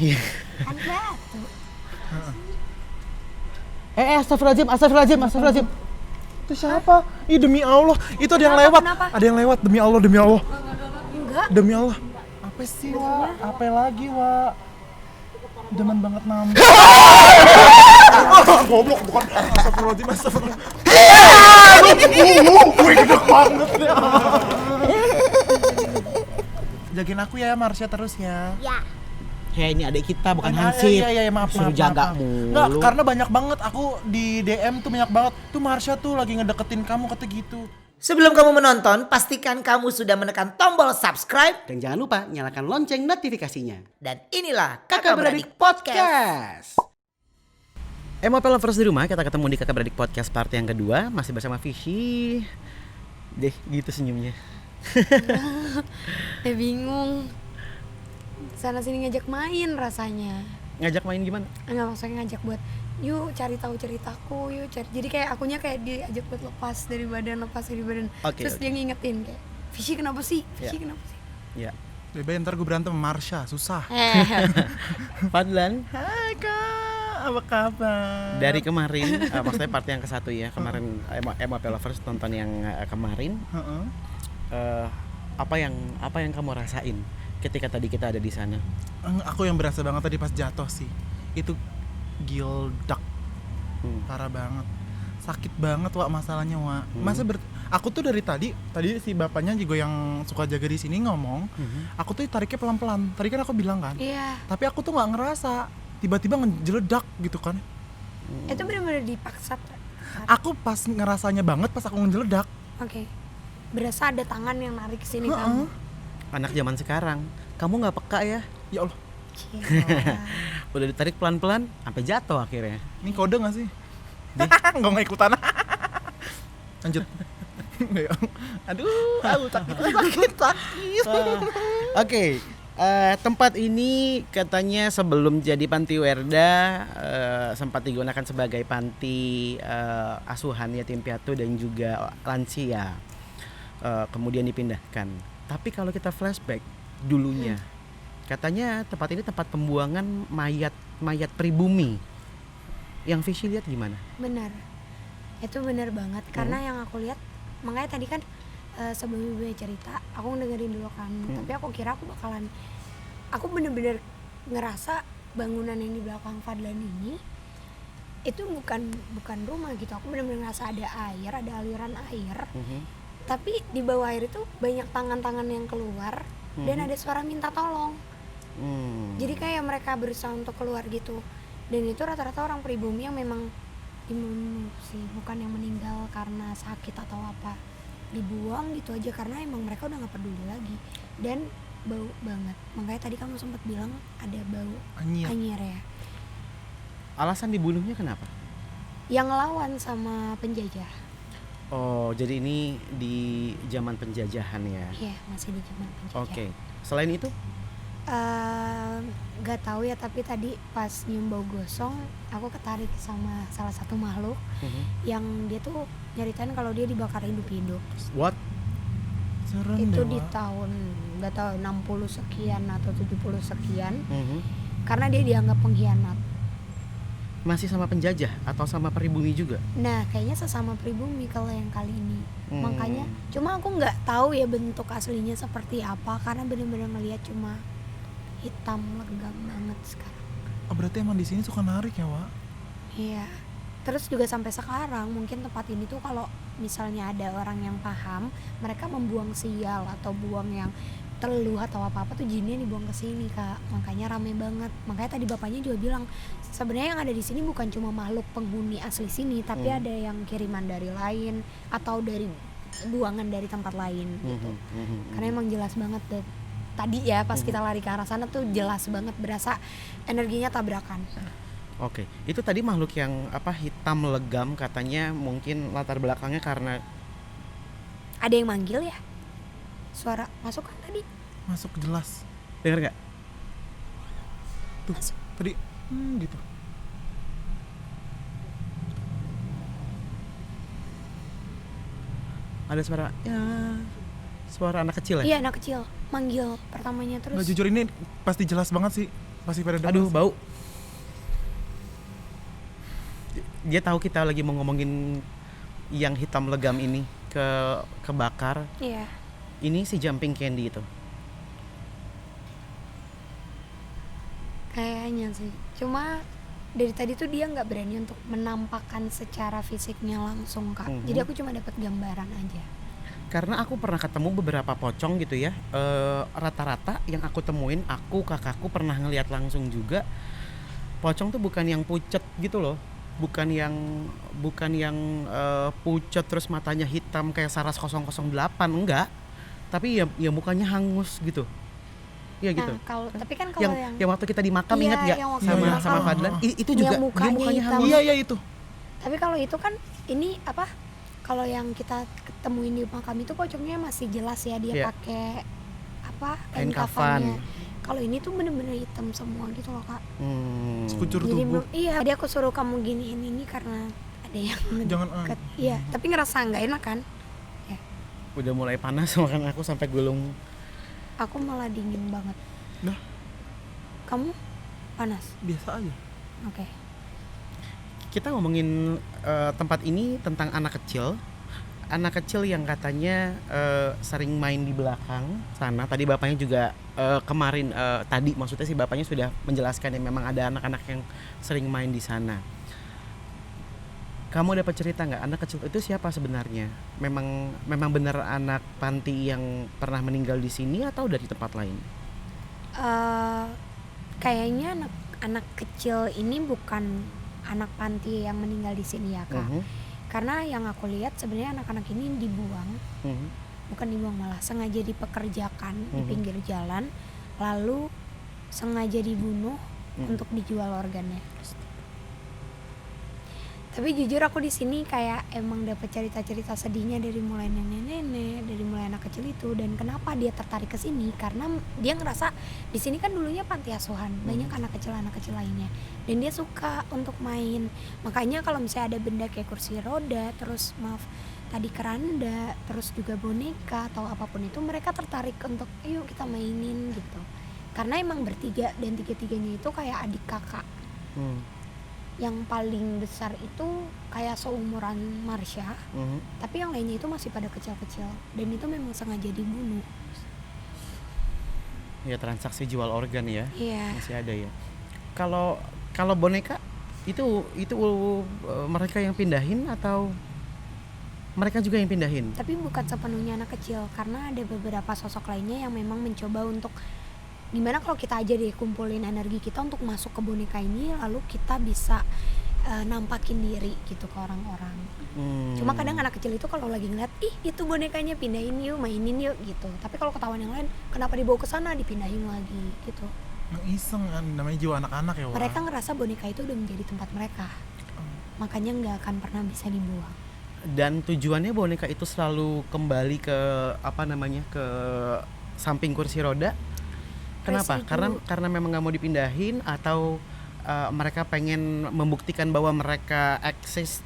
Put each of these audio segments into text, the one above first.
Kan batu. Astagfirullahaladzim. Itu siapa? Ih demi Allah, itu ada yang lewat. Kenapa? Ada yang lewat demi Allah. Enggak. Demi Allah. Apa sih, Wak? Apa lagi, Wak? Demen banget nambah. Goblok bukan. Astagfirullahaladzim. Gue gede banget ya. Jagain aku ya, Marsha terus ya. Ya. Hei, ini adik kita bukan Hansip. Iya, maaf. Suruh jaga mulu. Enggak, karena banyak banget aku di DM tuh banyak banget. Tuh Marsha tuh lagi ngedeketin kamu kata gitu. Sebelum kamu menonton, pastikan kamu sudah menekan tombol subscribe. Dan jangan lupa nyalakan lonceng notifikasinya. Dan inilah Kakak Kakak Beradik Beradik Podcast. MOP Lovers di rumah, kita ketemu di Kakak Beradik Podcast part yang kedua. Masih bersama Fishy. Deh, gitu senyumnya. Bingung. Sana sini ngajak main rasanya. Ngajak main gimana? Enggak, maksudnya ngajak buat yuk cari tahu ceritaku, yuk cari. Jadi kayak akunya kayak diajak buat lepas dari badan. Oke, Terus dia ngingetin kayak, Fishy kenapa sih? Ya. Bebe ntar gue berantem sama Marsha, susah. Fadlan, Hai Kak, apa kabar? dari kemarin, maksudnya part yang ke-1 ya. Kemarin MOP Lovers tonton yang kemarin. Heeh. Apa yang kamu rasain ketika tadi kita ada di sana? Aku yang berasa banget tadi pas jatuh sih. Itu gildak. Parah banget. Sakit banget Wak masalahnya Wak. Aku tuh dari tadi si bapaknya juga yang suka jaga di sini ngomong, aku tuh tariknya pelan-pelan. Tadi kan aku bilang kan. Iya. Tapi aku tuh nggak ngerasa. Tiba-tiba ngejeledak gitu kan. Itu benar-benar dipaksa. Aku pas ngerasanya banget pas aku ngejeledak. Oke. Berasa ada tangan yang narik ke sini kamu. Anak zaman sekarang, kamu nggak peka ya? Ya Allah. Udah ditarik pelan-pelan, sampai jatuh akhirnya. Ini kode nggak sih? Nggak ikutan. Lanjut. Aduh, sakit. Oke, tempat ini katanya sebelum jadi panti werda sempat digunakan sebagai panti asuhan yatim piatu dan juga lansia. Kemudian dipindahkan. Tapi kalau kita flashback dulunya, katanya tempat ini tempat pembuangan mayat pribumi. Yang Fishy lihat gimana? Benar. Itu benar banget karena yang aku lihat, makanya tadi kan sebelum ibu cerita aku dengerin dulu kan, tapi aku kira aku bener-bener ngerasa bangunan yang di belakang Fadlan ini itu bukan rumah gitu. Aku bener-bener ngerasa ada air, ada aliran air, tapi di bawah air itu banyak tangan-tangan yang keluar dan ada suara minta tolong. Jadi kayak mereka berusaha untuk keluar gitu, dan itu rata-rata orang pribumi yang memang sih, bukan yang meninggal karena sakit atau apa, dibuang gitu aja karena emang mereka udah nggak peduli lagi dan bau banget. Makanya tadi kamu sempat bilang ada bau anyir ya. Alasan dibunuhnya kenapa? Yang ngelawan sama penjajah. Oh, jadi ini di zaman penjajahan ya? Iya, masih di zaman penjajah. Oke. Selain itu? Gak tahu ya, tapi tadi pas nyium bau gosong aku ketarik sama salah satu makhluk yang dia tuh nyeritain kalau dia dibakar hidup-hidup. What? Serem Itu deh, di Wak. tahun gak tahu 60 sekian atau 70 sekian, karena dia dianggap pengkhianat. Masih sama penjajah atau sama pribumi juga? Nah, kayaknya sesama pribumi kalau yang kali ini. Makanya cuma aku nggak tahu ya bentuk aslinya seperti apa karena benar-benar ngelihat cuma hitam legam banget sekarang. Oh, berarti emang di sini suka narik ya, Wak? Iya. Terus juga sampai sekarang mungkin tempat ini tuh kalau misalnya ada orang yang paham, mereka membuang sial atau buang yang teluh atau apa-apa tuh jinnya dibuang ke sini, Kak. Makanya rame banget. Makanya tadi bapaknya juga bilang sebenarnya yang ada di sini bukan cuma makhluk penghuni asli sini, tapi ada yang kiriman dari lain atau dari buangan dari tempat lain gitu. Karena emang jelas banget deh. Tadi ya pas kita lari ke arah sana tuh jelas banget berasa energinya tabrakan. Oke, itu tadi makhluk yang hitam legam katanya mungkin latar belakangnya karena Ada yang manggil ya? Suara masuk kan tadi? Masuk jelas. dengar nggak? Tuh, tadi gitu. Ada suara anak kecil ya? Iya, anak kecil manggil pertamanya terus. Nggak, jujur ini pasti jelas banget sih. Pasti pada denger Aduh, sih. bau. Dia tahu kita lagi mau ngomongin yang hitam legam ini kebakar. Iya. Ini si jumping candy itu. Kayaknya sih. Cuma dari tadi tuh dia nggak berani untuk menampakkan secara fisiknya langsung, Kak. Mhm. Jadi aku cuma dapat gambaran aja. Karena aku pernah ketemu beberapa pocong gitu ya. Rata-rata yang aku temuin, kakakku pernah ngelihat langsung juga. Pocong tuh bukan yang pucet gitu loh. Bukan yang pucet terus matanya hitam kayak Saras 008, enggak. Tapi ya mukanya hangus gitu. Iya gitu. Nah, tapi kan kalau yang waktu kita di makam, Iya, ingat nggak yang waktu sama di sama makam. Fadlan? Itu juga Yang dia mukanya mukanya hangus. Iya, iya itu. tapi kalau itu kan ini apa? Kalau yang kita ketemuin di makam itu pocongnya masih jelas ya dia Iya. pakai apa? Kain kafan. kafannya. Kalau ini tuh bener-bener hitam semua gitu loh, Kak. Sekucur Jadi tubuh. iya, tadi aku suruh kamu giniin ini karena ada yang Jangan, deket. Iya, tapi ngerasa nggak enak kan? Udah mulai panas makanya aku sampai gulung. Aku malah dingin banget. Lah, Kamu panas? biasa aja. Oke. Kita ngomongin tempat ini tentang anak kecil yang katanya sering main di belakang sana. Tadi bapaknya juga kemarin tadi maksudnya si bapaknya sudah menjelaskan ya memang ada anak-anak yang sering main di sana. Kamu dapat cerita nggak anak kecil itu siapa sebenarnya? Memang benar anak panti yang pernah meninggal di sini atau dari tempat lain? Kayaknya anak kecil ini bukan anak panti yang meninggal di sini ya, Kak. Karena yang aku lihat sebenarnya anak-anak ini dibuang, bukan dibuang, malah sengaja dipekerjakan di pinggir jalan, lalu sengaja dibunuh untuk dijual organnya. Tapi jujur aku di sini kayak emang dapat cerita-cerita sedihnya dari mulai nenek-nenek, dari mulai anak kecil itu. Dan kenapa dia tertarik ke sini? Karena dia ngerasa di sini kan dulunya panti asuhan, banyak anak kecil lainnya. Dan dia suka untuk main. Makanya kalau misalnya ada benda kayak kursi roda, terus tadi keranda, terus juga boneka atau apapun itu, mereka tertarik untuk ayo kita mainin gitu. Karena emang bertiga dan tiga-tiganya itu kayak adik kakak. Yang paling besar itu kayak seumuran Marsha, tapi yang lainnya itu masih pada kecil-kecil dan itu memang sengaja dibunuh. Ya transaksi jual organ ya. Iya. Masih ada ya. Kalau boneka itu mereka yang pindahin atau mereka juga yang pindahin? Tapi bukan sepenuhnya anak kecil, karena ada beberapa sosok lainnya yang memang mencoba untuk gimana kalau kita aja deh kumpulin energi kita untuk masuk ke boneka ini, lalu kita bisa nampakin diri gitu ke orang-orang. Cuma kadang anak kecil itu kalau lagi ngeliat, ih itu bonekanya pindahin yuk, mainin yuk gitu. Tapi kalau ketahuan yang lain, kenapa dibawa ke sana, dipindahin lagi gitu. Yang iseng kan, namanya jiwa anak-anak ya, Wak. Mereka ngerasa boneka itu udah menjadi tempat mereka, makanya nggak akan pernah bisa dibuang. Dan tujuannya boneka itu selalu kembali ke ke samping kursi roda. Kenapa? Residu. Karena memang nggak mau dipindahin atau mereka pengen membuktikan bahwa mereka eksis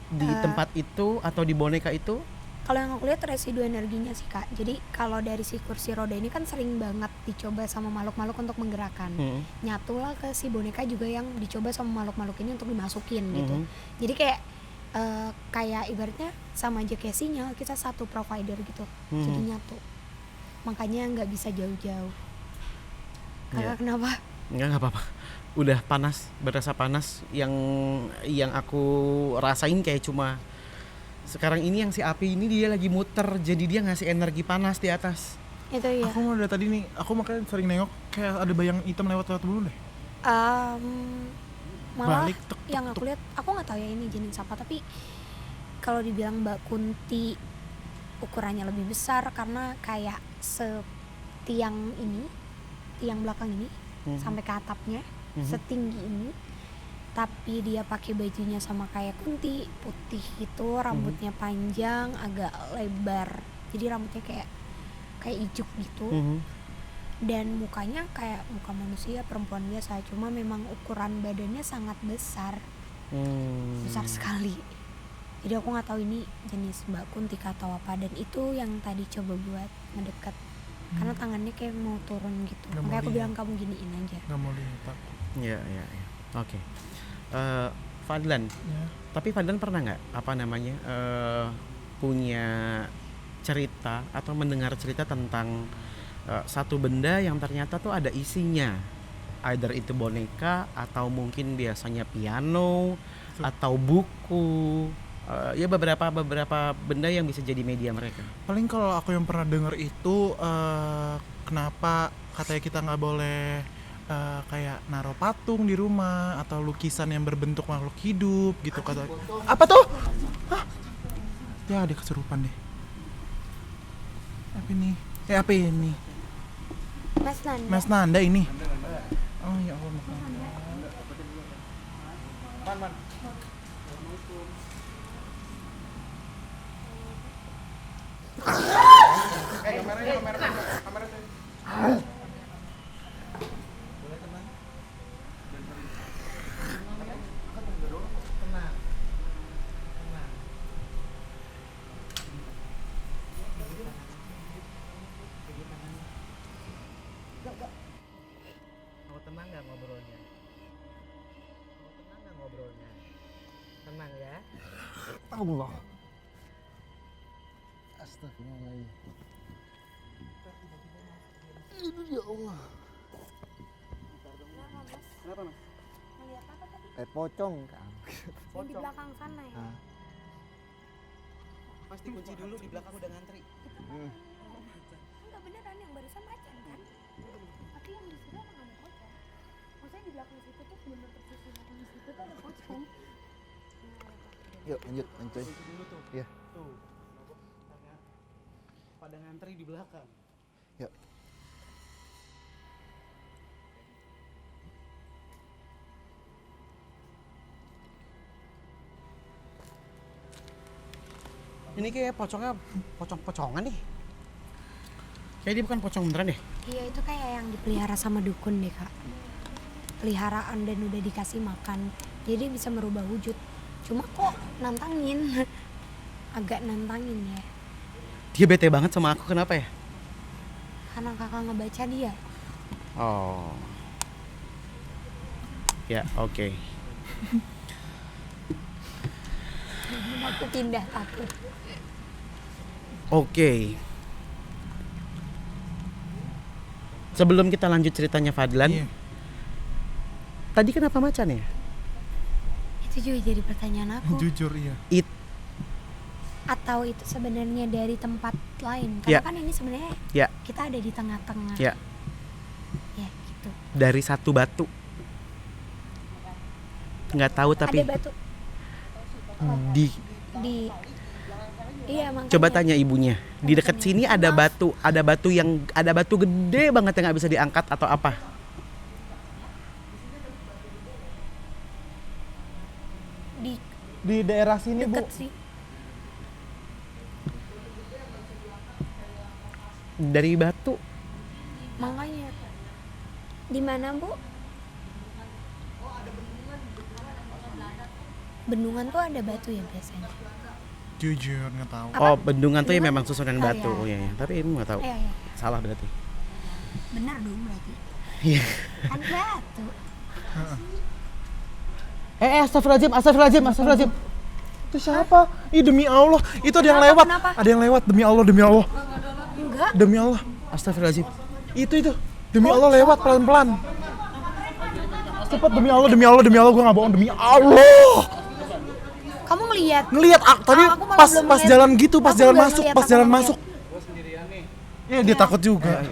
di tempat itu atau di boneka itu? Kalau yang aku lihat residu energinya sih, Kak. Jadi kalau dari si kursi roda ini kan sering banget dicoba sama makhluk-makhluk untuk menggerakkan. Nyatulah ke si boneka juga yang dicoba sama makhluk-makhluk ini untuk dimasukin gitu. Jadi kayak ibaratnya sama aja kayak sinyal, kita satu provider gitu. Jadi nyatu. Makanya nggak bisa jauh-jauh. Kakak kenapa? Nggak apa-apa. Udah panas, berasa panas. Yang aku rasain kayak cuma sekarang ini yang si api ini dia lagi muter, jadi dia ngasih energi panas di atas. Itu ya. Aku dari tadi nih, aku makanya sering nengok kayak ada bayang hitam lewat dulu deh. Malah Balik, tek, tek, yang aku lihat, aku nggak tahu ya ini jenis apa, tapi kalau dibilang Mbak Kunti ukurannya lebih besar karena kayak setiang ini, tiang belakang ini sampai ke atapnya setinggi ini, tapi dia pakai bajunya sama kayak Kunti, putih gitu, rambutnya panjang, agak lebar, jadi rambutnya kayak ijuk gitu. Dan mukanya kayak muka manusia, perempuan biasa, cuma memang ukuran badannya sangat besar, besar sekali. Jadi aku nggak tahu ini jenis Mbak Kunti atau apa. Dan itu yang tadi coba buat mendekat karena tangannya kayak mau turun gitu. Nggak mau Makanya aku lihat. bilang kamu giniin aja. Nggak mau lihat aku. Iya. Oke. Fadlan, Ya. tapi Fadlan pernah nggak punya cerita atau mendengar cerita tentang satu benda yang ternyata tuh ada isinya, either itu boneka atau mungkin biasanya piano atau buku, ya beberapa benda yang bisa jadi media mereka. Paling kalau aku yang pernah denger itu kenapa katanya kita nggak boleh kayak naruh patung di rumah atau lukisan yang berbentuk makhluk hidup gitu kata. Apa tuh? Hah? Ya ada kesurupan deh. Apa ini? Apa ini? Mas Nanda. Mas Nanda ini. Oh ya Allah. Mas Nanda. Mau tenang nggak ngobrolnya? Tenang ya. Allah. Astagfirullahaladzim. Itu ya Allah. Kenapa mas? Melihat apa tadi? Pocong kan. Yang di belakang sana ya. Hah? Mas dikunci dulu, di belakang udah ngantri. Enggak beneran yang barusan macan kan? Tapi yang di situ emang ada pocong. Maksudnya di belakang situ tuh bener persis di belakang situ tuh ada pocong. Yuk lanjut lanjut. Kunci dulu tuh. Iya. Tuh. Pada ngantri di belakang. Yuk. Ini kayak pocongnya pocong-pocongan nih. Kayak dia bukan pocong beneran deh. Iya itu kayak yang dipelihara sama dukun deh kak. Peliharaan dan udah dikasih makan. Jadi bisa merubah wujud. Cuma kok nantangin. Agak nantangin ya. Dia bete banget sama aku, kenapa ya? Karena kakak ngebaca dia. Oh. Ya, oke. Aku pindah takut. Oke. Sebelum kita lanjut ceritanya Fadlan, Iya. tadi kenapa macan ya? Itu juga jadi pertanyaan aku. Jujur iya. Atau itu sebenarnya dari tempat lain? Ya. Karena kan ini sebenarnya Ya, kita ada di tengah-tengah. ya, Ya gitu. dari satu batu. Nggak tahu tapi Ada batu di iya makanya. coba tanya ibunya. Di dekat sini ada batu gede banget yang nggak bisa diangkat atau apa? Di daerah sini Bu. Deket sih. Dari batu. Makanya. Di mana Bu? Bendungan tuh ada batu ya biasanya. Jujur nggak tahu. Apa? Oh, bendungan tuh ya Bendungan? memang susunan Oh, batu. iya. Oh iya, iya. Tapi ibu nggak tahu. Iya. Salah berarti. Benar dong berarti. Iya. Kan batu. Astagfirullahaladzim. Itu siapa? Ih demi Allah, itu ada yang Kenapa? lewat. Kenapa? Ada yang lewat demi Allah. Enggak. Demi Allah. Astagfirullahaladzim. Itu. Demi Allah lewat pelan-pelan. Cepet demi Allah, gue nggak bohong demi Allah. Kamu ngelihat? Ngelihat tadi Aku malah pas belum pas lihat. jalan gitu, pas Aku jalan belum masuk, lihat, pas aku jalan belum masuk. Iya dia takut juga.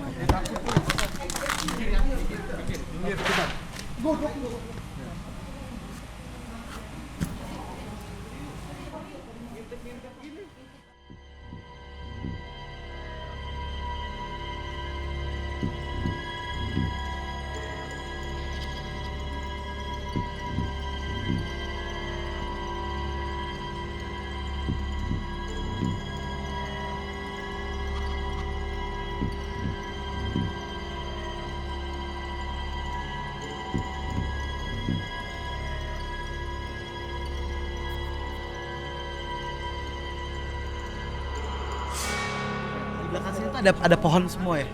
Di belakang sini tuh ada pohon semua ya?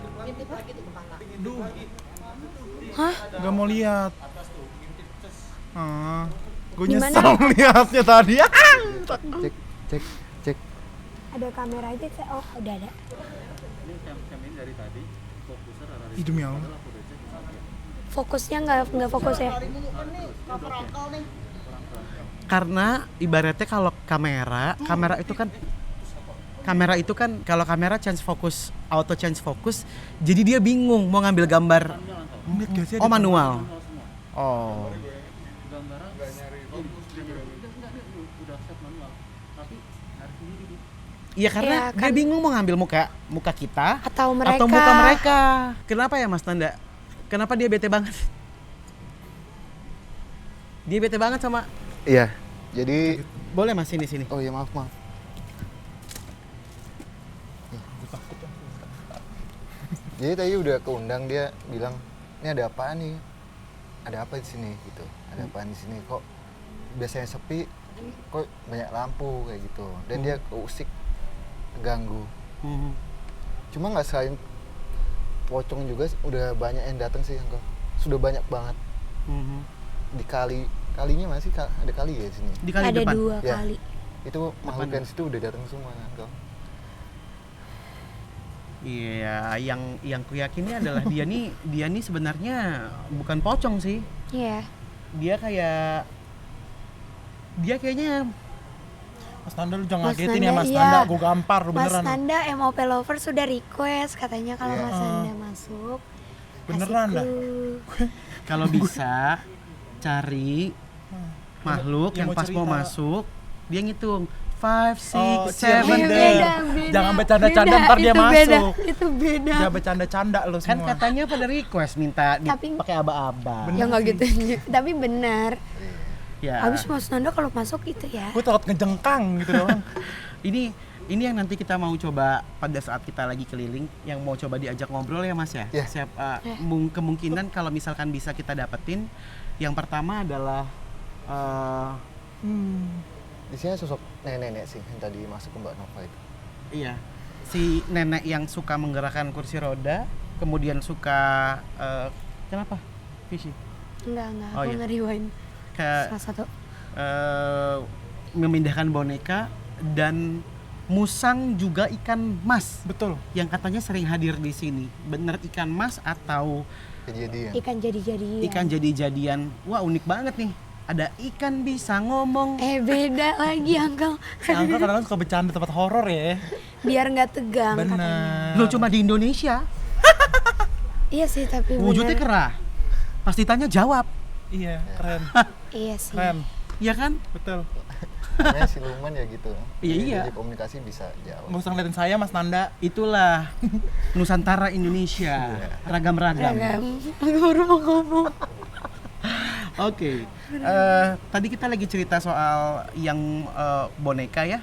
Hah? Gak mau lihat. Gue Gimana? nyesel lihatnya tadi. Cek, cek, cek. Ada kamera aja, oh udah ada. Ih, demi Allah. Fokusnya nggak fokus ya. Karena ibaratnya kalau kamera itu kan kalau kamera auto change fokus, jadi dia bingung mau ngambil gambar. Lihat gak sih Oh, ada manual. Oh. Iya karena Iya, dia kan. bingung mau ngambil muka kita Atau mereka. atau muka mereka. Kenapa ya Mas Nanda? Kenapa dia bete banget? Dia bete banget sama. Iya. Jadi, Boleh Mas sini. oh ya maaf. Jadi tadi udah keundang, dia bilang, ini ada apa nih? Ada apa di sini gitu? Ada apa di sini? Kok biasanya sepi? Kok banyak lampu kayak gitu? Dan dia keusik, ganggu. Cuma nggak selain pocong juga udah banyak yang datang sih, Uncle. Sudah banyak banget. Di kalinya masih ada kali ya di sini. Di kali Ada depan. 2 Ya. kali. Itu makhluk yang situ udah datang semua, Uncle. Iya, yang kuyakini adalah dia nih sebenarnya bukan pocong sih. Iya. Dia kayaknya Mas Nanda lu jangan Mas ngagetin ya Nanda, Mas iya. Nanda, gue gampar lu Mas beneran. Nanda MOP Lover sudah request katanya kalau Iya. Mas Nanda masuk. Beneran kasih dah? clue. kalau bisa cari makhluk yang yang mau pas mau cerita. masuk dia ngitung 5, 6, 7, cheerleader. Jangan bercanda-canda, ntar dia itu masuk. Itu beda. Jangan bercanda-canda lu Kan semua. katanya pada request minta Tapi- pakai aba-aba. Ya nggak gitu. Tapi benar. Ya. Habis Mas Nanda kalau masuk itu ya. Gue takut ngejengkang gitu doang. Ini yang nanti kita mau coba pada saat kita lagi keliling, yang mau coba diajak ngobrol ya Mas ya. Iya. Kemungkinan kalau misalkan bisa kita dapetin, yang pertama adalah Di sini sosok nenek-nenek sih yang tadi masuk ke Mbak Nova itu. iya, si nenek yang suka menggerakkan kursi roda, kemudian suka kenapa? Fishy. Enggak, Oh, aku iya. nge-rewind Ke salah satu. memindahkan boneka dan musang juga ikan mas Betul. yang katanya sering hadir di sini. Bener ikan mas atau Kejadian. Ikan jadi-jadian. ikan jadi-jadian? Wah, unik banget nih. Ada ikan bisa ngomong. Beda lagi Uncle. Si Angka kadang-kadang suka bercanda tempat horor ya. Biar nggak tegang katanya. Bener. Lo cuma di Indonesia. Iya sih tapi Wujudnya bener. kerah. Pas ditanya jawab. Iya, keren. Iya sih. Keren. Iya kan? Betul. Namanya siluman ya gitu. Iya, Jadi iya. dia komunikasi bisa jawab. Nggak usah ngeliatin saya Mas Nanda. Itulah Nusantara Indonesia. Ragam-ragam. Ragam. Aku baru mau ngomong. Oke, tadi kita lagi cerita soal yang boneka ya,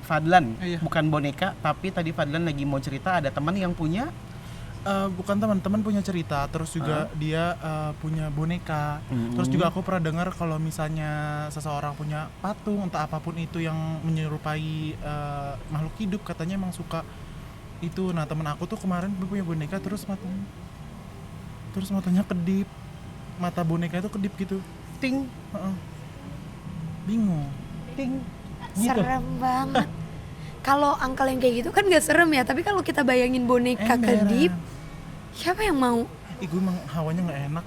Fadlan, Iya. bukan boneka, tapi tadi Fadlan lagi mau cerita ada teman yang punya, Bukan teman-teman punya cerita, terus juga dia punya boneka. Terus juga aku pernah dengar kalau misalnya seseorang punya patung entah apapun itu yang menyerupai makhluk hidup, katanya emang suka itu. Nah temen aku tuh kemarin punya boneka terus matanya kedip, mata boneka itu kedip gitu. ting, Heeh. Bingung. ting, gitu. Serem banget. Kalau Uncle yang kayak gitu kan gak serem ya, tapi kalau kita bayangin boneka Emberan. kedip, siapa yang mau? Ih, gue emang hawanya nggak enak.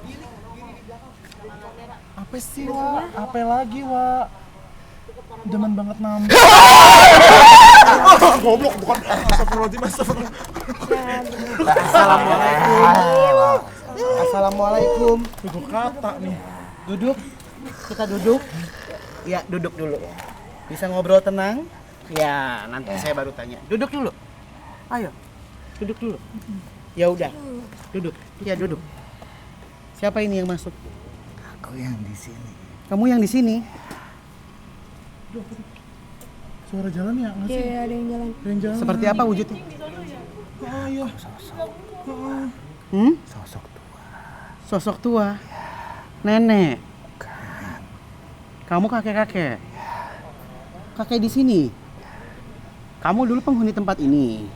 Apa sih, Wak? Apa lagi, Wak? Demen banget nambah. Goblok, bukan. Astagfirullahaladzim, Assalamualaikum. Duduk kata nih. Duduk, kita duduk. Ya, duduk dulu. Bisa ngobrol tenang? Ya, nanti saya baru tanya. Duduk dulu. Ayo, duduk dulu. Ya udah, duduk. Ya duduk. Siapa ini yang masuk? Aku yang di sini. Kamu yang di sini. Suara jalan ya? Nggak sih? Iya, ada yang jalan. Ada yang jalan. Seperti apa wujudnya? Oh iya. Sosok tua. Sosok tua. Nenek. Kamu kakek-kakek. Kakek di sini. Kamu dulu penghuni tempat ini.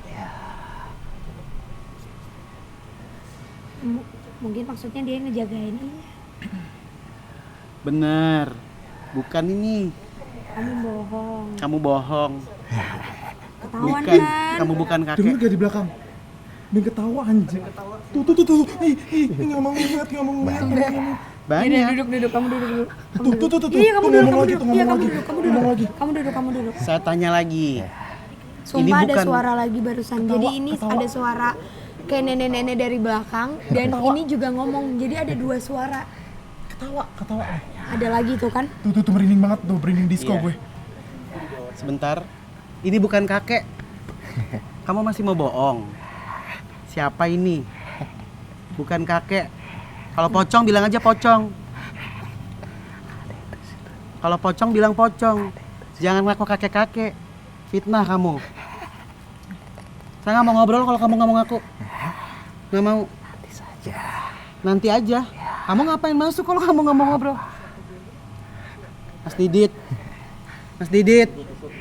Mungkin maksudnya dia ngejagain ini. Bener. Bukan ini. Kamu bohong. Kamu bohong. Ketahuan Bukan. kan? Kamu bukan Dengar kakek. gak di belakang? Dia ketawa anjing. Tuh. Nggak mau ngeliat. Banyak. Duduk, kamu duduk dulu. Tuh. Iya, kamu Tuh, duduk, ngomong kamu lagi, duduk. tuh, Iya, ngomong lagi. kamu duduk. Saya tanya lagi. Sumpah ada bukan- suara lagi barusan. Jadi ini ada suara kayak nenek-nenek dari belakang dan ini juga ngomong. Jadi ada 2 suara. Ketawa. Ada lagi tuh kan? Tuh merinding banget tuh, merinding disco Iya. gue. Sebentar. Ini bukan kakek. Kamu masih mau bohong? Siapa ini? Bukan kakek. Kalau pocong bilang aja pocong. Kalau pocong bilang pocong. Jangan ngaku kakek-kakek. Fitnah kamu. Saya nggak mau ngobrol kalau kamu nggak mau ngaku. Nggak mau. Nanti aja. Kamu ngapain masuk kalau kamu nggak mau ngobrol? Mas Didit.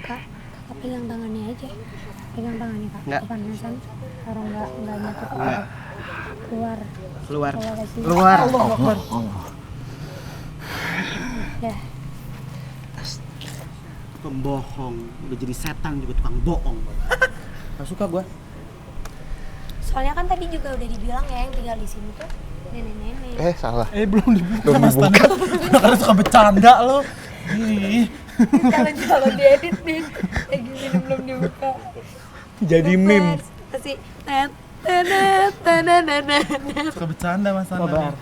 Kak pegang tangannya aja. Pegang tangannya kak. Nggak. Kepanasan. Kalau nggak nyatu Nggak. keluar. Keluar. Ya. Pembohong. Udah jadi setan juga tukang bohong. Gak suka gua. Soalnya kan tadi juga udah dibilang ya yang tinggal di sini tuh nenek-nenek. Salah. Belum dibuka. Belum Mas dibuka. Tanda. Karena suka bercanda lo. Ih. Kalau diedit nih kayak gini belum dibuka. Jadi meme. Masih net. Suka bercanda Mas Tanda. Sabar.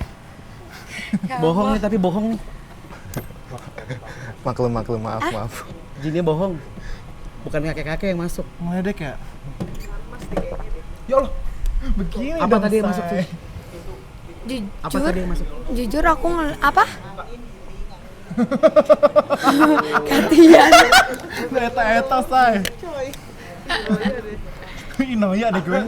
Bohong nih tapi bohong nih. Maklum, maaf. Jinnya bohong. Bukan kakek-kakek yang masuk. Meledek ya? Ya Allah. Begini Apa dong, tadi yang Say. masuk tuh? Apa tadi yang masuk? Jujur aku apa? Gantian. Eta, Say. Inoya deh gue.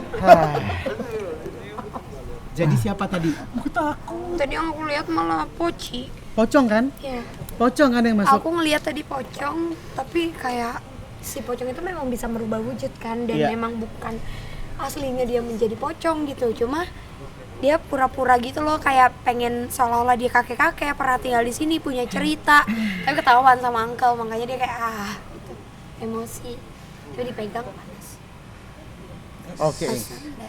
Jadi siapa tadi? Gue takut. Tadi yang aku lihat malah poci. Pocong kan? Ya. Pocong kan yang masuk? Aku ngelihat tadi pocong, tapi kayak si pocong itu memang bisa merubah wujud kan dan Iya. memang bukan aslinya dia menjadi pocong gitu. Cuma dia pura-pura gitu loh kayak pengen seolah-olah dia kakek-kakek pernah tinggal di sini punya cerita. Tapi ketahuan sama uncle makanya dia kayak gitu. Emosi. Tapi dipegang panas. Oke.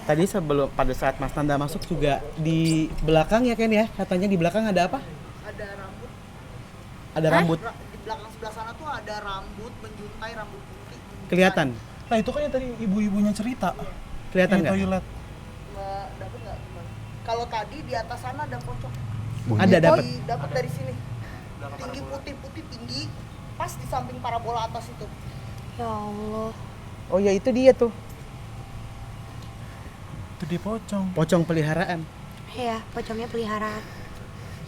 Tadi sebelum pada saat Mas Tanda masuk juga di belakang ya Ken ya? Katanya di belakang ada apa? Ada rambut. Di belakang sebelah sana tuh ada rambut menjuntai, rambut putih. Kelihatan? Nah itu kan yang tadi ibu-ibunya cerita. Kelihatan Di nggak? toilet. Dapat nggak? Kalau tadi di atas sana ada pocong. Ada dapat. Dapat dari sini. Tinggi putih tinggi. Pas di samping parabola atas itu. Ya Allah. Oh ya itu dia tuh. Itu dia pocong. Pocong peliharaan. Ya, pocongnya peliharaan.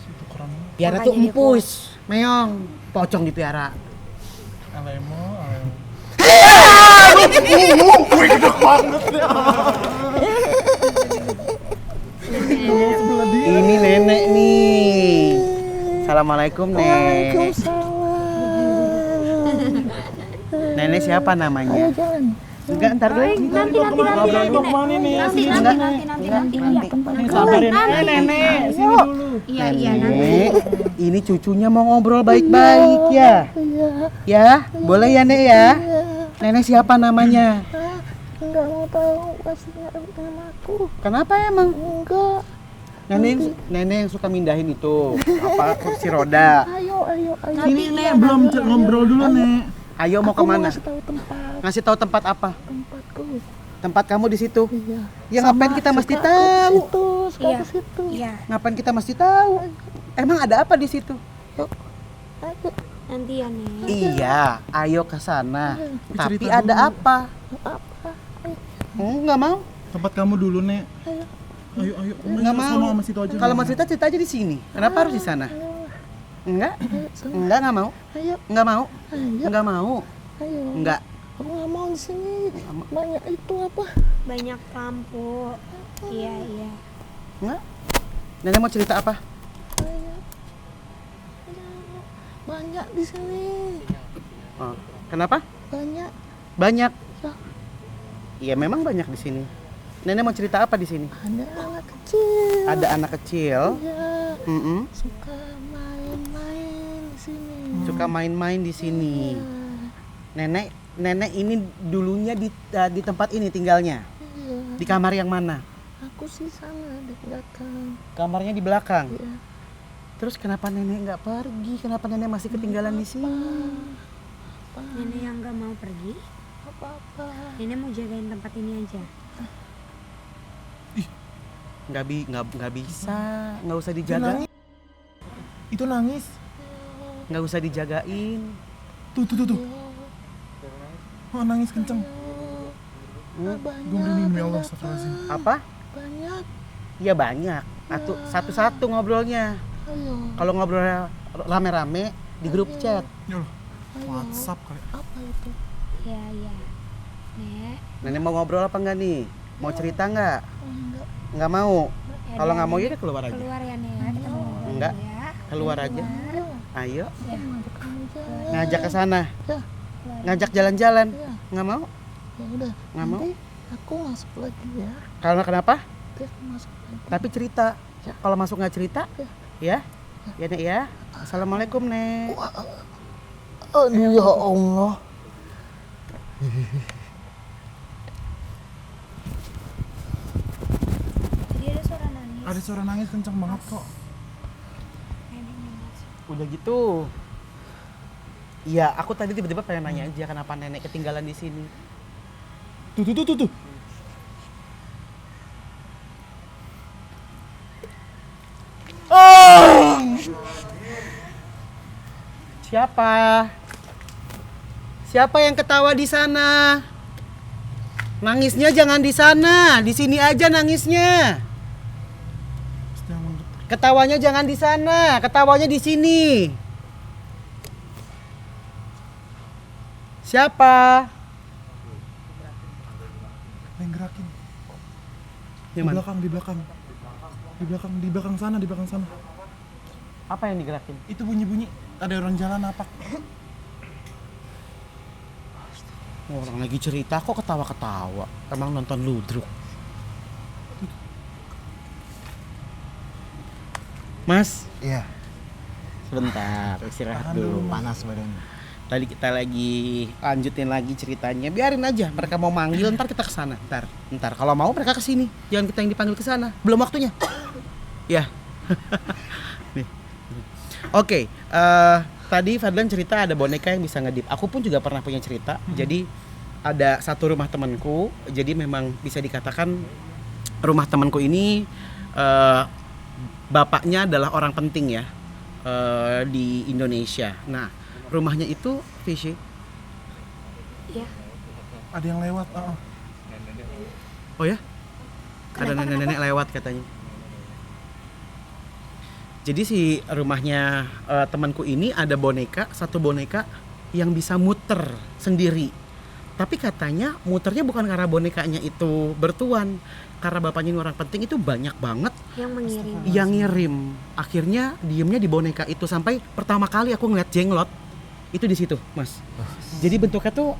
Itu keren banget. Piara Makanya tuh dia empus, meong, pocong dipiara. Alemo. Ini nenek nih. Assalamualaikum Nek. Nenek siapa namanya? Enggak, ntar dulu. Nanti. Sabarin. Nenek, sini dulu. Iya, nanti. Nek, ini cucunya mau ngobrol baik-baik ya? Ya, boleh ya Nek ya? Nenek siapa namanya? Enggak mau tahu, pasti nggak nama aku. Kenapa emang? Enggak. Nenek yang suka mindahin itu apa kursi roda. Ayo. Ini Nek belum ngobrol dulu Nek. Ayo mau Aku mau kemana? ngasih tahu tempat Ngasih tahu tempat apa? tempatku. Tempat kamu di situ. Iya. Ya ngapain kita mesti tahu? Suka Iya. ke situ. Iya, Ngapain kita mesti tahu? Emang ada apa di situ? Ayo. nanti ya nih. Iya, ayo ke sana. Tapi Cerita ada dulu. apa? Apa? Nggak mau. Tempat kamu dulu Nek. Ayo. Ayo. Nggak mau. Sama situ aja. Kalau mau cerita cerita aja di sini. Kenapa harus di sana? Enggak? Nggak mau. Ayo. Nggak mau. Ayo. Nggak mau. Ayo. Enggak. Aku nggak mau di sini. Banyak itu apa? Banyak lampu. Iya. Enggak. Nenek mau cerita apa? Ayo. Banyak di sini. Oh, kenapa? Banyak. Banyak. Ya. Iya memang banyak di sini. Nenek mau cerita apa di sini? Ada anak kecil. Ada anak kecil. Ya, Mm-mm. suka main-main di sini. Suka main-main di sini. Nenek ini dulunya di tempat ini tinggalnya. Iya, Di kamar yang mana? aku sih sana di belakang. Kamarnya di belakang. Ya, Terus kenapa nenek nggak pergi? Kenapa nenek masih ketinggalan di sini? Nenek yang nggak mau pergi, apa-apa. nenek mau jagain tempat ini aja. Nggak bisa, nggak usah dijaga, Itu nangis. nggak usah dijagain. Tuh. Oh, nangis kenceng. Gue merinding demi Allah, astagfirullahaladzim. Apa? Banyak. Ya banyak. Satu-satu ngobrolnya. Ayo, Kalau ngobrol rame-rame di grup chat. Ya Allah, WhatsApp kali. apa itu? Iya. Nek, Nenek mau ngobrol apa enggak nih? Mau cerita nggak? Enggak. Nggak mau. ya Kalau udah, nggak mau Nenek ya keluar aja. keluar ya Nek, kita mau ngobrol Enggak. ya. Keluar aja. Ayo, Ya, ngajak ke sana. Ya. Ngajak jalan-jalan. Ya, Nggak mau? ya udah. Nggak mau? Nanti aku masuk lagi ya. Karena kenapa? Nanti aku masuk lagi. Tapi cerita. Kalau masuk nggak cerita, ya? Ya Nek ya. Assalamualaikum Nek. Aduh ya Allah. Tadi ada suara nangis. Ada suara nangis kenceng banget kok. Nenek nangis. Udah gitu. Iya, aku tadi tiba-tiba pengen nanya aja kenapa nenek ketinggalan di sini. Tuh. Siapa? Siapa yang ketawa di sana? Nangisnya jangan di sana, di sini aja nangisnya. Ketawanya jangan di sana, ketawanya di sini. Siapa? Yang gerakin. Yang mana? Di belakang sana. Apa yang digerakin? Itu bunyi-bunyi. Ada orang jalan apa? Orang lagi cerita kok ketawa-ketawa. Emang nonton ludruk. Mas, Iya, sebentar istirahat Tahan dulu. dulu, panas badannya. Tadi kita lagi lanjutin lagi ceritanya. Biarin aja, mereka mau manggil ntar kita kesana. Ntar kalau mau mereka kesini. Jangan kita yang dipanggil ke sana. Belum waktunya. Ya. Nih. Oke, tadi Fadlan cerita ada boneka yang bisa ngedip. Aku pun juga pernah punya cerita. Jadi ada satu rumah temanku. Jadi memang bisa dikatakan rumah temanku ini bapaknya adalah orang penting ya di Indonesia. Nah, rumahnya itu Fishy. Iya. Ada yang lewat. Oh ya? Ada nenek-nenek lewat katanya. Jadi si rumahnya temanku ini ada satu boneka yang bisa muter sendiri. Tapi katanya muternya bukan karena bonekanya itu bertuan, karena bapaknya ini orang penting itu banyak banget Yang mengirim. yang ngirim. Akhirnya diemnya di boneka itu sampai pertama kali aku ngeliat jenglot itu di situ, Mas. Jadi bentuknya tuh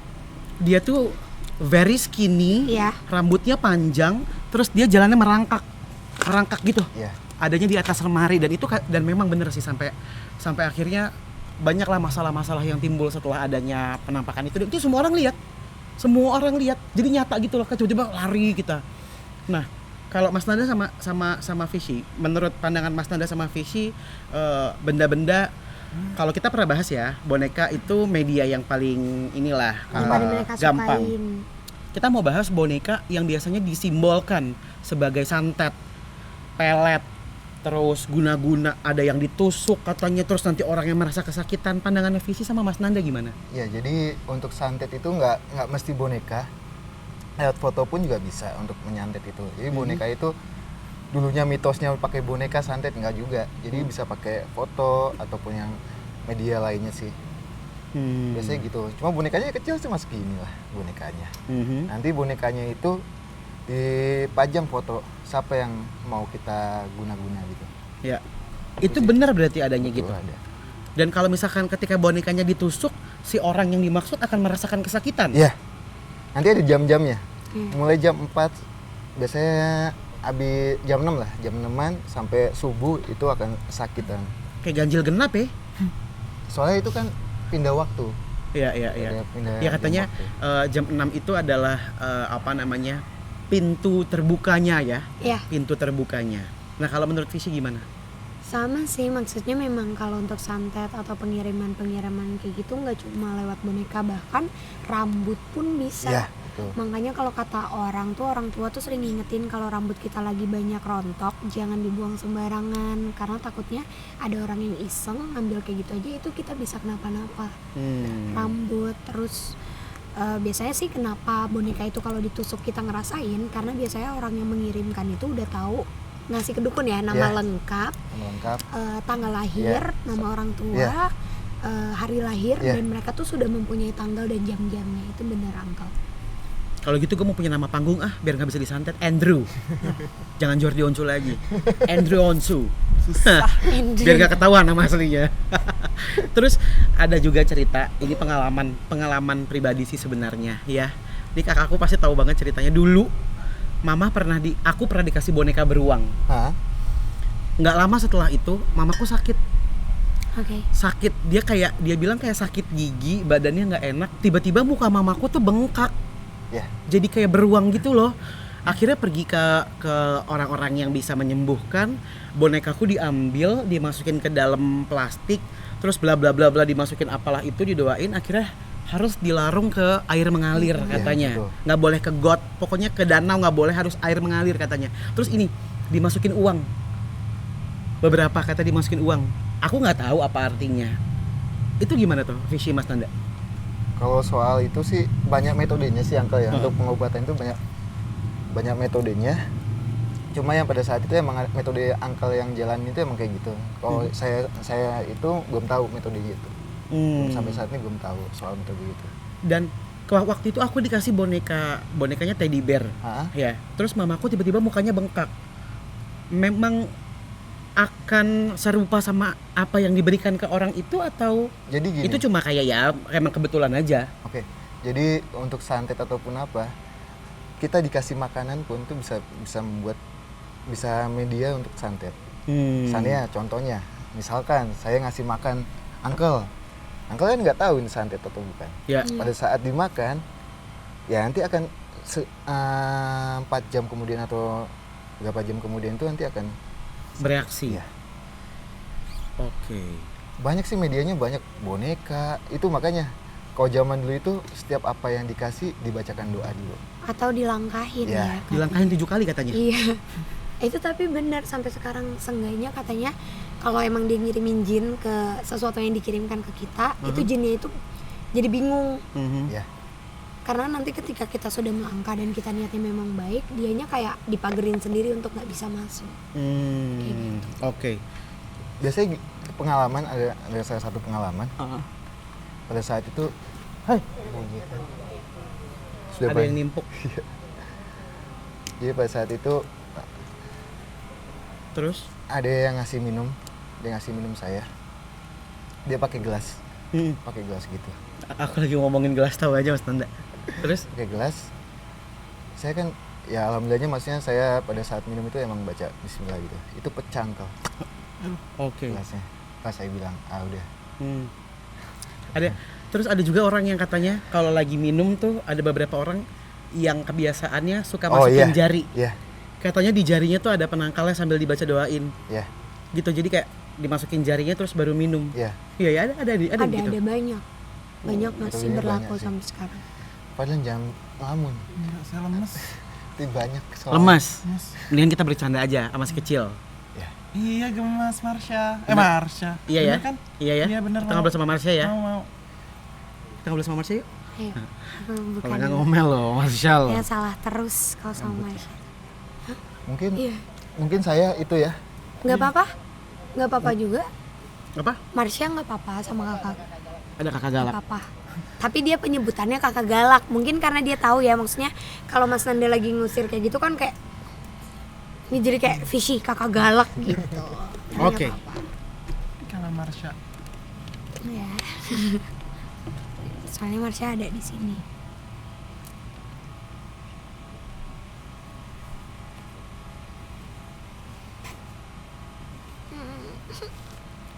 dia tuh very skinny, Iya. rambutnya panjang, terus dia jalannya merangkak gitu. Iya. Adanya di atas lemari dan memang bener sih sampai akhirnya banyaklah masalah-masalah yang timbul setelah adanya penampakan itu. Dan itu semua orang lihat, jadi nyata gitu loh, tiba-tiba lari kita. Nah, kalau Mas Nanda sama Fishy, menurut pandangan Mas Nanda sama Fishy, benda-benda kalau kita pernah bahas ya, boneka itu media yang paling inilah Yang paling mereka gampang. sukain. Kita mau bahas boneka yang biasanya disimbolkan sebagai santet, pelet, terus guna-guna, ada yang ditusuk katanya, terus nanti orang yang merasa kesakitan. Pandangannya Fishy sama Mas Nanda gimana? Ya, jadi untuk santet itu nggak mesti boneka. Lewat foto pun juga bisa untuk menyantet itu. Jadi boneka itu dulunya mitosnya pakai boneka santet nggak juga. Jadi bisa pakai foto ataupun yang media lainnya sih. Biasanya gitu. Cuma bonekanya kecil cuma segini lah bonekanya. Nanti bonekanya itu dipajang foto siapa yang mau kita guna-guna gitu. Ya, itu benar berarti adanya Itu gitu. ada. Dan kalau misalkan ketika bonekanya ditusuk, si orang yang dimaksud akan merasakan kesakitan. Iya. Nanti ada jam-jamnya. Mulai jam 4 biasanya habis jam 6 lah, jam 6-an sampai subuh itu akan sakitan. Kayak ganjil genap ya. Soalnya itu kan pindah waktu. Iya. Pindah Ya katanya jam waktu. jam 6 itu adalah pintu terbukanya ya. Iya. Pintu terbukanya. Nah, kalau menurut Visi gimana? Sama sih, maksudnya memang kalau untuk santet atau pengiriman kayak gitu nggak cuma lewat boneka, bahkan rambut pun bisa. Iya, betul. Makanya kalau kata orang tua tuh sering ngingetin kalau rambut kita lagi banyak rontok jangan dibuang sembarangan, karena takutnya ada orang yang iseng ngambil kayak gitu aja, itu kita bisa kenapa-napa. Rambut terus biasanya sih kenapa boneka itu kalau ditusuk kita ngerasain, karena biasanya orang yang mengirimkan itu udah tahu, ngasih ke dukun ya, nama Iya. lengkap, Lengkap. tanggal lahir, nama orang tua, Iya. hari lahir, Iya. dan mereka tuh sudah mempunyai tanggal dan jam-jamnya. Itu bener, Uncle. Kalau gitu gue mau punya nama panggung biar nggak bisa disantet. Andrew. Jangan Jordi Onsu lagi. Andrew Onsu. Biar nggak ketahuan nama aslinya. Terus ada juga cerita, ini pengalaman pribadi sih sebenarnya ya. Ini kakakku pasti tahu banget ceritanya. Dulu aku pernah dikasih boneka beruang. Hah? Nggak lama setelah itu mamaku sakit. Oke. Sakit, dia bilang kayak sakit gigi, badannya nggak enak. Tiba-tiba muka mamaku tuh bengkak. Ya. Jadi kayak beruang gitu loh. Akhirnya pergi ke orang-orang yang bisa menyembuhkan. Bonekaku diambil, dimasukin ke dalam plastik, terus bla bla bla bla, dimasukin apalah itu, didoain, akhirnya harus dilarung ke air mengalir katanya. betul. Nggak boleh ke got, pokoknya ke danau nggak boleh, harus air mengalir katanya. Terus ini dimasukin uang. Beberapa kata dimasukin uang. Aku nggak tahu apa artinya. Itu gimana tuh, Visi Mas Nanda? Kalau soal itu sih banyak metodenya sih Uncle ya. Untuk pengobatan itu banyak metodenya. Cuma yang pada saat itu emang metode Uncle yang jalan itu emang kayak gitu. Kalau saya itu belum tahu metodenya itu. Sampai saat ini belum tahu soal metode itu. Dan waktu itu aku dikasih bonekanya teddy bear. Ya. Terus mamaku tiba-tiba mukanya bengkak. Memang akan serupa sama apa yang diberikan ke orang itu, atau Jadi gini. itu cuma kayak ya emang kebetulan aja? Oke. Jadi untuk santet ataupun apa, kita dikasih makanan pun itu bisa media untuk santet. Misalnya contohnya, misalkan saya ngasih makan Uncle kan nggak tahu ini santet atau bukan. Ya. Pada saat dimakan, ya nanti akan 4 jam kemudian atau berapa jam kemudian itu nanti akan Bereaksi. Iya. Oke. Banyak sih medianya, banyak boneka itu, makanya kalau zaman dulu itu setiap apa yang dikasih dibacakan doa dulu. Atau dilangkahin Iya. ya. katanya. Dilangkahin 7 kali katanya. Iya. Itu tapi benar, sampai sekarang seenggaknya katanya kalau emang dia ngirimin jin ke sesuatu yang dikirimkan ke kita, itu jinnya itu jadi bingung. Ya. Karena nanti ketika kita sudah melangkah dan kita niatnya memang baik, dianya kayak dipagerin sendiri untuk nggak bisa masuk. Oke. Biasanya pengalaman, ada salah satu pengalaman pada saat itu, sudah Ada yang nimpuk. Jadi pada saat itu Terus? ada yang ngasih minum, saya. Dia pakai gelas gitu. Aku lagi ngomongin gelas, tahu aja Mas Nanda. Terus? Pakai gelas. Saya kan ya alhamdulillahnya, maksudnya saya pada saat minum itu emang baca bismillah gitu. Itu pecah Uncle Oke. gelasnya. Pas saya bilang, udah. Terus ada juga orang yang katanya kalau lagi minum tuh ada beberapa orang yang kebiasaannya suka masukin jari. Iya. Katanya di jarinya tuh ada penangkalnya sambil dibaca doain. Iya. Gitu, jadi kayak dimasukin jarinya terus baru minum. Iya. Iya ya, ada gitu. Ada banyak masih metodenya berlaku banyak sih. sampai sekarang. Padahal jangan lamun. Enggak, saya lemes. Itu banyak soalnya. Lemas. Mendingan kita bercanda aja sama si kecil. Iya, gemas Marsha. Marsha. Iya ya? Bener kan? Iya ya? Iya, bener, Kita mau. ngobrol sama Marsha ya? Mau. Kita ngobrol sama Marsha yuk. Ayo. Kalau Bukan nggak ngomel loh, Marsha loh. ya, salah terus kalau sama Marsha. Mungkin Iya. mungkin saya itu ya. Nggak apa-apa. Nggak apa-apa juga. Apa? Marsha nggak apa-apa sama kakak. Ada kakak Nggak galak. apa-apa. Tapi dia penyebutannya kakak galak. Mungkin karena dia tahu ya, maksudnya kalau Mas Nanda lagi ngusir kayak gitu kan kayak ini jadi kayak Visi kakak galak gitu. Tapi nggak Oke. apa-apa. Kalau Marsha. Ya. Soalnya Marsha ada di sini.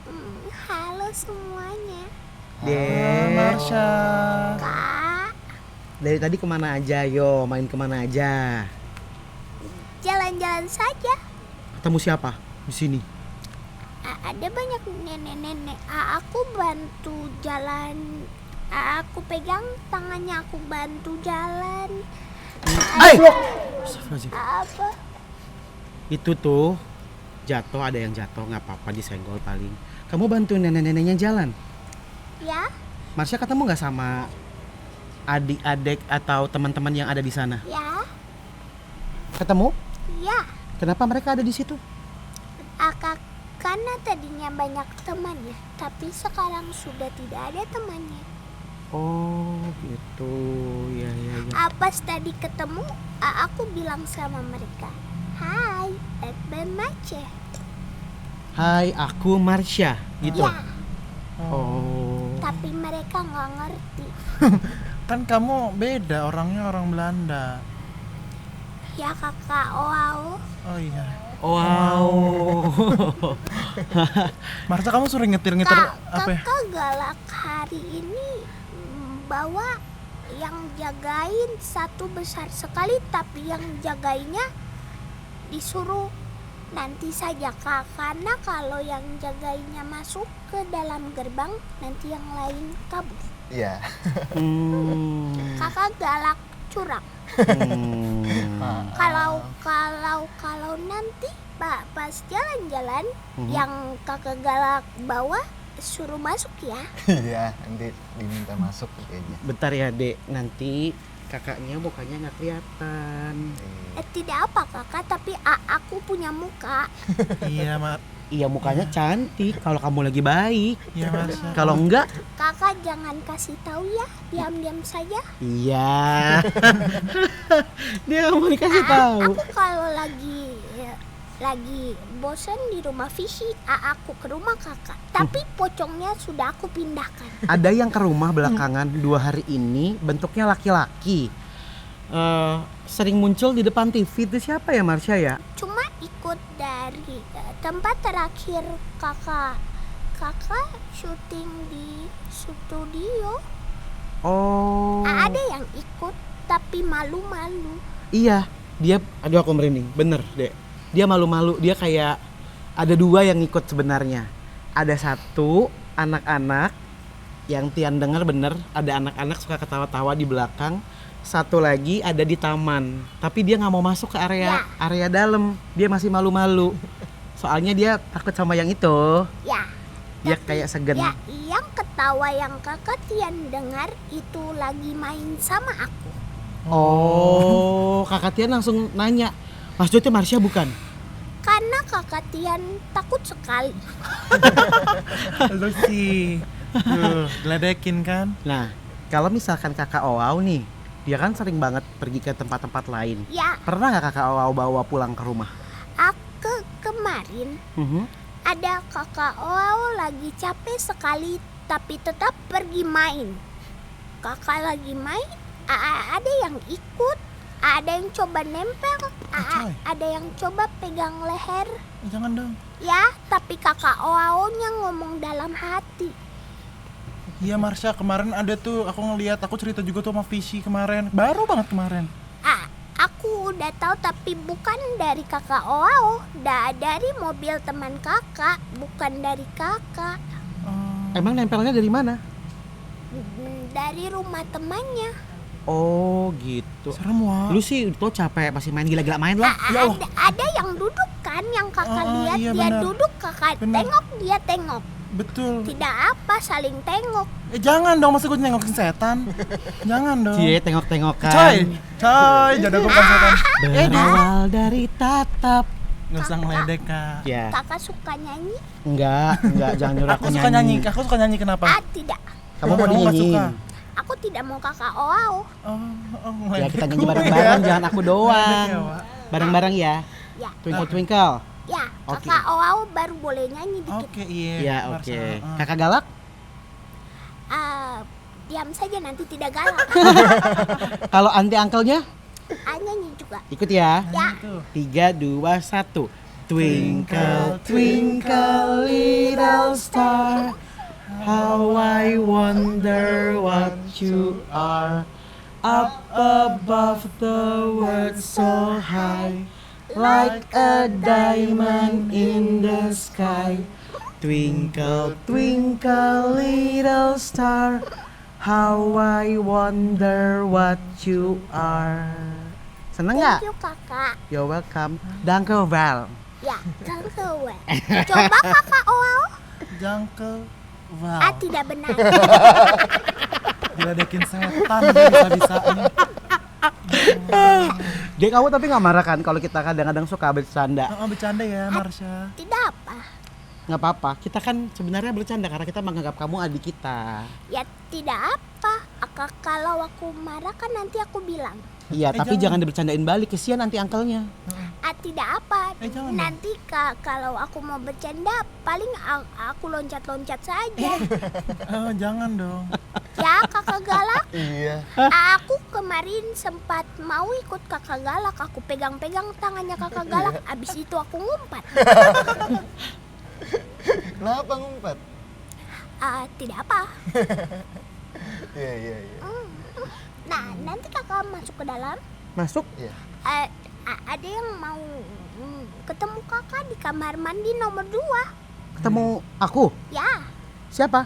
Halo semuanya. Marsha. Kak, Dari tadi kemana aja? Yo, main kemana aja? jalan-jalan saja. Ketemu siapa di sini? Ada banyak nenek-nenek. Aku bantu jalan. Aku pegang tangannya, aku bantu jalan. Astagfirullahaladzim. Apa? Itu tuh jatuh, ada yang jatuh, nggak apa-apa, disenggol paling. Kamu bantu nenek-neneknya jalan. Ya, Marsha ketemu nggak sama adik-adik atau teman-teman yang ada di sana? ya, Ketemu? ya. Kenapa mereka ada di situ? Karena tadinya banyak temannya, tapi sekarang sudah tidak ada temannya. Oh gitu, ya ya ya. Pas tadi ketemu, aku bilang sama mereka, "Hai, Ben Mace." Hai, aku Marsha, gitu. Ya, Oh. tapi mereka nggak ngerti. Kan kamu beda, orangnya orang Belanda. Ya kakak, wow. Oh iya. Wow. Marsha, kamu sering ngetir-ngetir apa ya? Kakak galak hari ini bawa yang jagain satu besar sekali, tapi yang jagainnya disuruh nanti saja kak, karena kalau yang jagainnya masuk ke dalam gerbang nanti yang lain kabur. Iya. Kakak galak curang. Kalau nanti pas jalan-jalan yang kakak galak bawa suruh masuk ya. Iya, nanti diminta masuk kayaknya. Bentar ya, Dek. Nanti kakaknya mukanya nggak kelihatan. Tidak apa kakak, tapi aku punya muka. Iya, Iya, mukanya cantik kalau kamu lagi baik. Iya, Marsha. Kalau enggak, Kakak jangan kasih tahu ya, diam-diam saja. iya. Dia nggak mau dikasih tahu. Aku kalau lagi bosan di rumah Visi, aku ke rumah kakak. Tapi pocongnya sudah aku pindahkan. Ada yang ke rumah belakangan 2 hari ini bentuknya laki-laki. Sering muncul di depan TV. Itu siapa ya, Marsha ya? Cuma ikut dari tempat terakhir kakak syuting di studio. Oh. Ada yang ikut tapi malu-malu. Iya, dia, aduh aku merinding, bener Dek. Dia malu-malu, dia kayak ada 2 yang ikut sebenarnya. Ada 1 anak-anak yang Tian dengar bener, ada anak-anak suka ketawa-tawa di belakang. 1 lagi ada di taman, tapi dia nggak mau masuk ke area dalam, dia masih malu-malu. Soalnya dia takut sama yang itu. Ya. Dia Tapi kayak segen. Ya, yang ketawa yang kakak Tian dengar itu lagi main sama aku. Oh, kakak Tian langsung nanya, Mas Jote Marsha bukan? Karena kakak Tian takut sekali. Lu sih. Tuh, diledekin kan? Nah, kalau misalkan kakak Owau nih, dia kan sering banget pergi ke tempat-tempat lain. Ya, Pernah nggak kakak Owau bawa pulang ke rumah? kemarin ada kakak Oao lagi capek sekali tapi tetap pergi main. Kakak lagi main, ada yang ikut, ada yang coba nempel, ada yang coba pegang leher. Jangan dong. Ya, tapi kakak Oao-nya ngomong dalam hati. Iya, Marsha, kemarin ada tuh, aku ngeliat, aku cerita juga tuh sama Visi kemarin. Baru banget kemarin. Aku udah tahu tapi bukan dari kakak Oao, dari mobil teman kakak, bukan dari kakak. Emang nempelnya dari mana? Dari rumah temannya. Oh gitu. Serem, Wak. Lu sih tuh capek masih main gila-gila main lah. Ya Allah. Ada yang duduk kan, yang kakak lihat, iya, dia benar. duduk, kakak Benar. tengok, dia tengok. Betul. Tidak apa, saling tengok. Jangan dong, masa gue nengokin setan. Jangan dong. Cie tengok-tengokan. Coy, jodoh gue bukan setan. Berawal dari tatap. Nggak usah ngeledek, Kak. Ya, Kakak suka nyanyi? enggak, jangan nyuruh Aku suka nyanyi, aku suka nyanyi kenapa? Tidak. Kamu mau Kamu nggak dinyanyiin? suka? Aku tidak mau kakak Oao. Ya kita nyanyi gue bareng-bareng, ya. jangan aku doang. Ngeledek ya, Wak. Bareng-bareng ya. Ya, Twinkle twinkle. ya, Oke. kakak Oao baru boleh nyanyi dikit. Oke, iya. Ya Marsha. oke. Kakak galak? Diam saja, nanti tidak galak. Kalau anti uncle-nya Nyanyi juga. ikut ya. Ya. Tuh. 3, 2, 1. Twinkle, twinkle, little star, how I wonder what you are. Up above the world so high, like a diamond in the sky. Twinkle, twinkle, little star, how I wonder what you are. Seneng nggak? Thank you kakak. You're welcome. Danke wel. Ya, danke wel. Coba kakak Oal. Jangkel. Ah, Wow. tidak benar. Diledekin setan bisa-bisanya. Dek, kamu tapi nggak marah kan kalau kita kadang-kadang suka bercanda? Oh, bercanda ya, Marsha. Tidak apa. Nggak apa-apa, kita kan sebenarnya bercanda karena kita menganggap kamu adik kita. Ya tidak apa. Kalau aku marah kan nanti aku bilang. Iya, tapi jangan. jangan dibercandain balik, kesian nanti angkelnya. Ah, tidak apa. Jangan dong. Nanti kalau aku mau bercanda paling aku loncat-loncat saja. Oh, jangan dong. Ya kakak galak. Iya. Aku kemarin sempat mau ikut kakak galak. Aku pegang-pegang tangannya kakak galak. Abis itu aku ngumpat. Kenapa ngumpet? Tidak apa. Iya. Nah nanti kakak masuk ke dalam. Masuk? Iya. Ada yang mau ketemu kakak di kamar mandi nomor 2. Ketemu aku? Ya Siapa?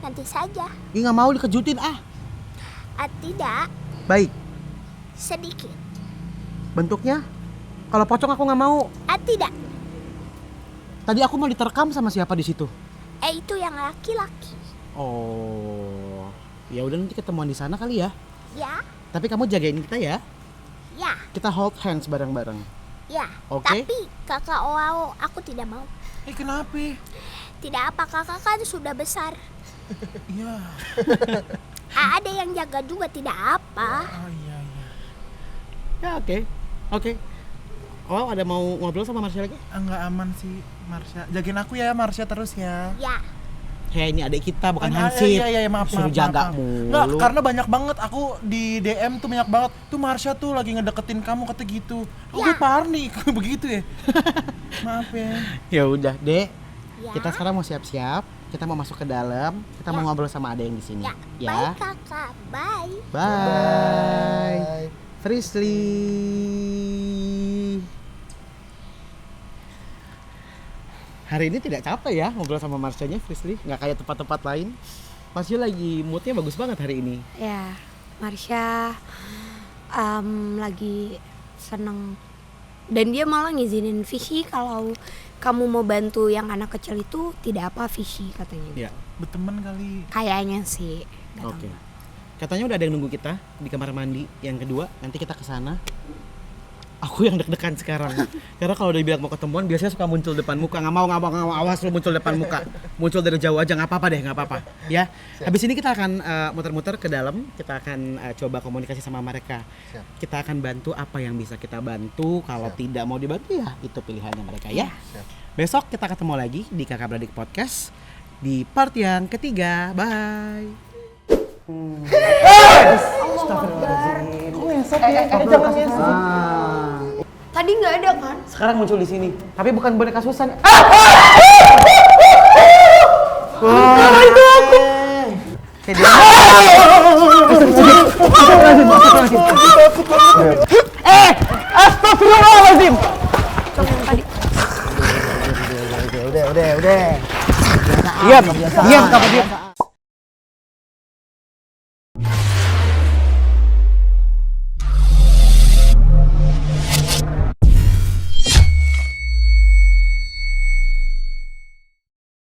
nanti saja. Ih, nggak mau dikejutin ah. Tidak Baik, sedikit. bentuknya? Kalau pocong aku nggak mau. Tidak. Tadi aku mau diterkam sama siapa di situ? Itu yang laki-laki. Oh, ya udah nanti ketemuan di sana kali ya. Ya Tapi kamu jagain kita ya. ya Kita hold hands bareng-bareng. ya. Oke. Tapi kakak Oao aku tidak mau. Kenapa? Tidak apa, kakak kan sudah besar. Iya. Ada yang jaga juga, tidak apa. Oh iya. Ya oke. Oh, ada mau ngobrol sama Marsha lagi? Enggak aman sih, Marsha. Jagain aku ya, Marsha terus ya. Ya Hei, ini adik kita bukan Ah, hansip. Iya, maaf. Suruh jaga maaf. mulu. Nggak, karena banyak banget aku di DM tuh banyak banget. Tuh Marsha tuh lagi ngedeketin kamu kata gitu. Oh, gue parni begitu ya. Maaf ya. Ya udah, Dek. ya. Kita sekarang mau siap-siap. Kita mau masuk ke dalam. Kita mau ngobrol sama ada yang di sini. Ya. Baik kakak, bye. Bye. Frisly. Hari ini tidak capek ya ngobrol sama Marshanya, Frisly. Nggak kayak tempat-tempat lain. Masih lagi moodnya bagus banget hari ini. Ya, Marsha lagi seneng. Dan dia malah ngizinin Fishy kalau kamu mau bantu yang anak kecil itu tidak apa Fishy katanya. Ya. Berteman kali. Kayaknya sih. nggak Oke. tahu. Katanya udah ada yang nunggu kita di kamar mandi yang kedua. Nanti kita ke sana. Aku yang deg-degan sekarang. Karena kalau udah bilang mau ketemuan biasanya suka muncul depan muka. Nggak mau. Awas lu muncul depan muka. Muncul dari jauh aja nggak apa-apa deh, nggak apa-apa. Ya. Habis ini kita akan muter-muter ke dalam. Kita akan coba komunikasi sama mereka. Siap. Kita akan bantu apa yang bisa kita bantu. Kalau tidak mau dibantu ya itu pilihannya mereka ya. Siap. Besok kita ketemu lagi di Kakak Beradik Podcast di part yang ketiga. Bye. Tadi nggak ada kan? Sekarang muncul di sini, tapi bukan boneka Susan. Itu aku. Astagfirullahaladzim. Udah. Diam kamu diam.